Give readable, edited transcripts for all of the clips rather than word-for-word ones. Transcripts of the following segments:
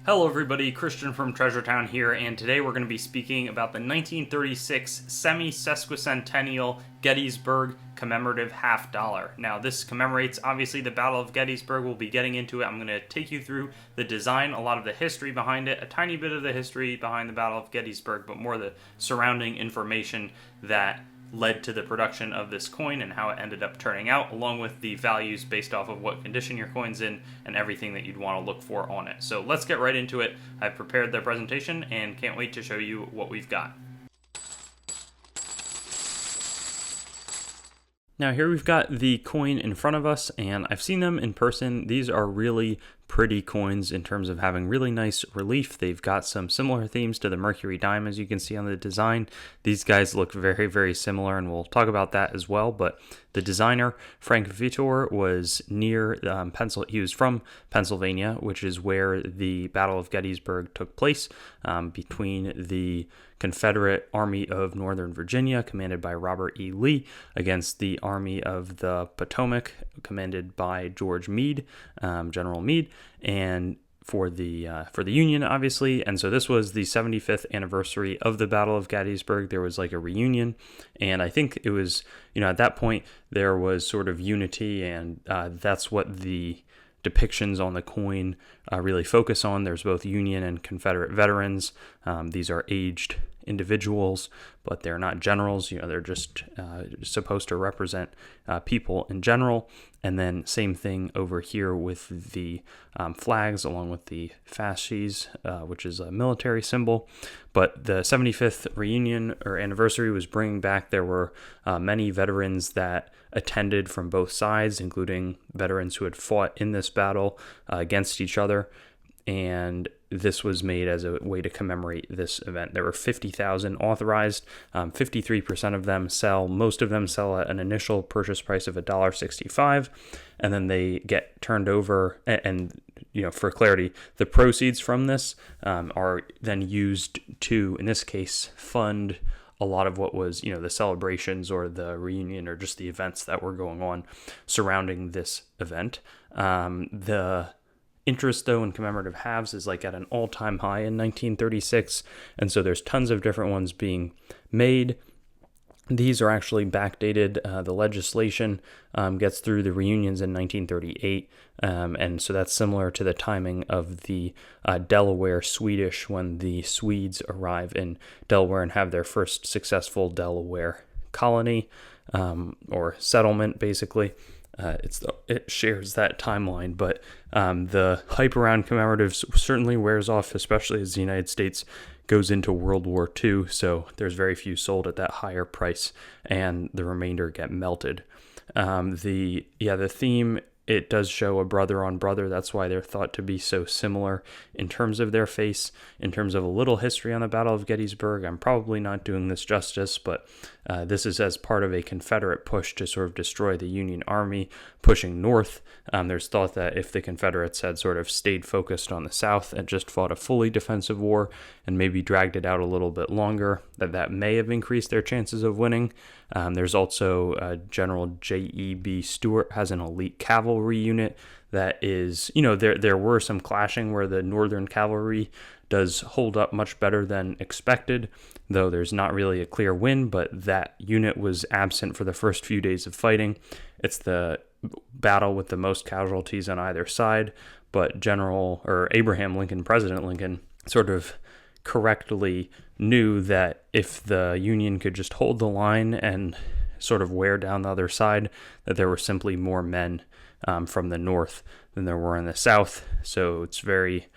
Hello everybody, Christian from Treasure Town here, and today we're going to be speaking about the 1936 semi-sesquicentennial Gettysburg Commemorative Half Dollar. Now this commemorates obviously the Battle of Gettysburg. We'll be getting into it. I'm going to take you through the design, a lot of the history behind it, a tiny bit of the history behind the Battle of Gettysburg, but more the surrounding information that led to the production of this coin and how it ended up turning out, along with the values based off of what condition your coin's in and everything that you'd want to look for on it. So let's get right into it. I've prepared the presentation and can't wait to show you what we've got. Now here we've got the coin in front of us, and I've seen them in person. These are really pretty coins in terms of having really nice relief. They've got some similar themes to the Mercury dime, as you can see on the design. These guys look very, very similar, and we'll talk about that as well. But the designer, Frank Vitor, was near he was from Pennsylvania, which is where the Battle of Gettysburg took place, between the Confederate Army of Northern Virginia, commanded by Robert E. Lee, against the Army of the Potomac, commanded by George Meade, General Meade, and for the Union, obviously. And so this was the 75th anniversary of the Battle of Gettysburg. There was like a reunion, and I think it was, at that point there was sort of unity, and that's what the depictions on the coin really focus on. There's both Union and Confederate veterans. These are aged individuals, but they're not generals. They're just supposed to represent people in general. And then same thing over here with the flags, along with the fasces, which is a military symbol. But the 75th reunion or anniversary was bringing back, there were many veterans that attended from both sides, including veterans who had fought in this battle against each other. And this was made as a way to commemorate this event. There were 50,000 authorized. 53% of them sell. Most of them sell at an initial purchase price of $1.65, and then they get turned over. And for clarity, the proceeds from this are then used to, in this case, fund a lot of what was, the celebrations or the reunion or just the events that were going on surrounding this event. The interest, though, in commemorative halves is like at an all-time high in 1936, and so there's tons of different ones being made. These are actually backdated. The legislation gets through the reunions in 1938, and so that's similar to the timing of the Delaware Swedish, when the Swedes arrive in Delaware and have their first successful Delaware colony or settlement, basically. It shares that timeline, but the hype around commemoratives certainly wears off, especially as the United States goes into World War II. So there's very few sold at that higher price, and the remainder get melted. The theme, it does show a brother on brother. That's why they're thought to be so similar in terms of their face. In terms of a little history on the Battle of Gettysburg, I'm probably not doing this justice, but this is as part of a Confederate push to sort of destroy the Union Army pushing north. There's thought that if the Confederates had sort of stayed focused on the South and just fought a fully defensive war and maybe dragged it out a little bit longer, that may have increased their chances of winning. There's also General J.E.B. Stuart has an elite cavalry unit that is, there were some clashing where the Northern cavalry does hold up much better than expected, though there's not really a clear win, but that unit was absent for the first few days of fighting. It's the battle with the most casualties on either side, but Abraham Lincoln, President Lincoln, sort of correctly knew that if the Union could just hold the line and sort of wear down the other side, that there were simply more men from the North than there were in the South. So it's very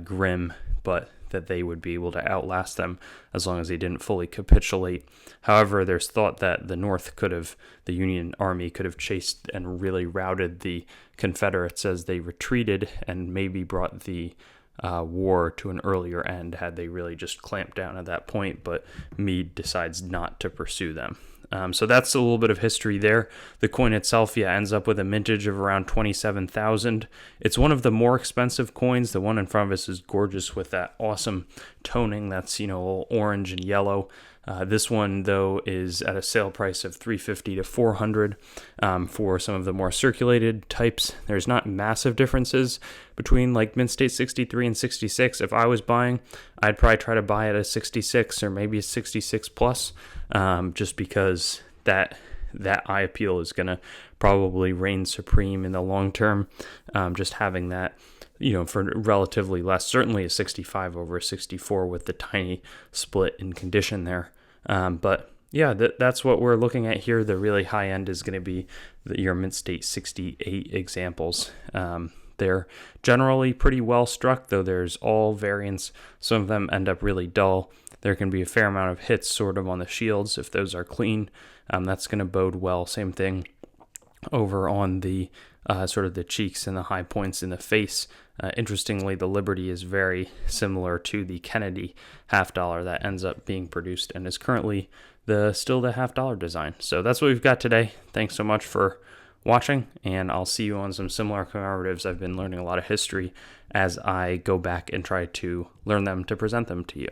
grim, but that they would be able to outlast them as long as they didn't fully capitulate. However, there's thought that the Union Army could have chased and really routed the Confederates as they retreated, and maybe brought the war to an earlier end had they really just clamped down at that point, but Meade decides not to pursue them. So that's a little bit of history there. The coin itself, ends up with a mintage of around 27,000. It's one of the more expensive coins. The one in front of us is gorgeous with that awesome toning that's, a little orange and yellow. This one, though, is at a sale price of $350 to $400 for some of the more circulated types. There's not massive differences between like Mint State 63 and 66. If I was buying, I'd probably try to buy at a 66 or maybe a 66 plus, just because that eye appeal is going to probably reign supreme in the long term. Just having that, for relatively less, certainly a 65 over a 64 with the tiny split in condition there. But yeah, that's what we're looking at here. The really high end is going to be your Mint State 68 examples. They're generally pretty well struck, though there's all variants. Some of them end up really dull. There can be a fair amount of hits sort of on the shields. If those are clean, that's going to bode well. Same thing over on the sort of the cheeks and the high points in the face. Interestingly, the Liberty is very similar to the Kennedy half dollar that ends up being produced and is currently still the half dollar design. So that's what we've got today. Thanks so much for watching, and I'll see you on some similar commemoratives. I've been learning a lot of history as I go back and try to learn them to present them to you.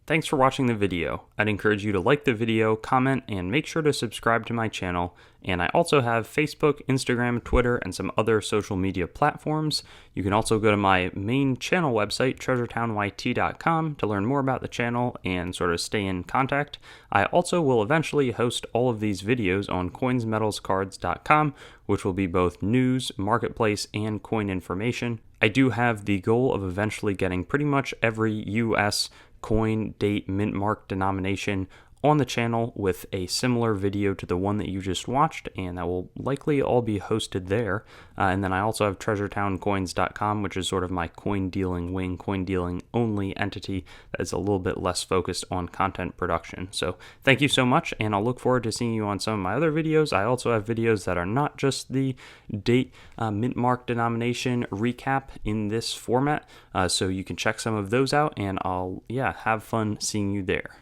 Thanks for watching the video. I'd encourage you to like the video, comment, and make sure to subscribe to my channel. And I also have Facebook, Instagram, Twitter, and some other social media platforms. You can also go to my main channel website, treasuretownYT.com, to learn more about the channel and sort of stay in contact. I also will eventually host all of these videos on coinsmetalscards.com, which will be both news, marketplace, and coin information. I do have the goal of eventually getting pretty much every US coin, date, mint mark, denomination on the channel with a similar video to the one that you just watched, and that will likely all be hosted there. And then I also have treasuretowncoins.com, which is sort of my coin dealing wing, coin dealing only entity that is a little bit less focused on content production. So thank you so much, and I'll look forward to seeing you on some of my other videos. I also have videos that are not just the date, mint mark, denomination recap in this format, so you can check some of those out, and I'll have fun seeing you there.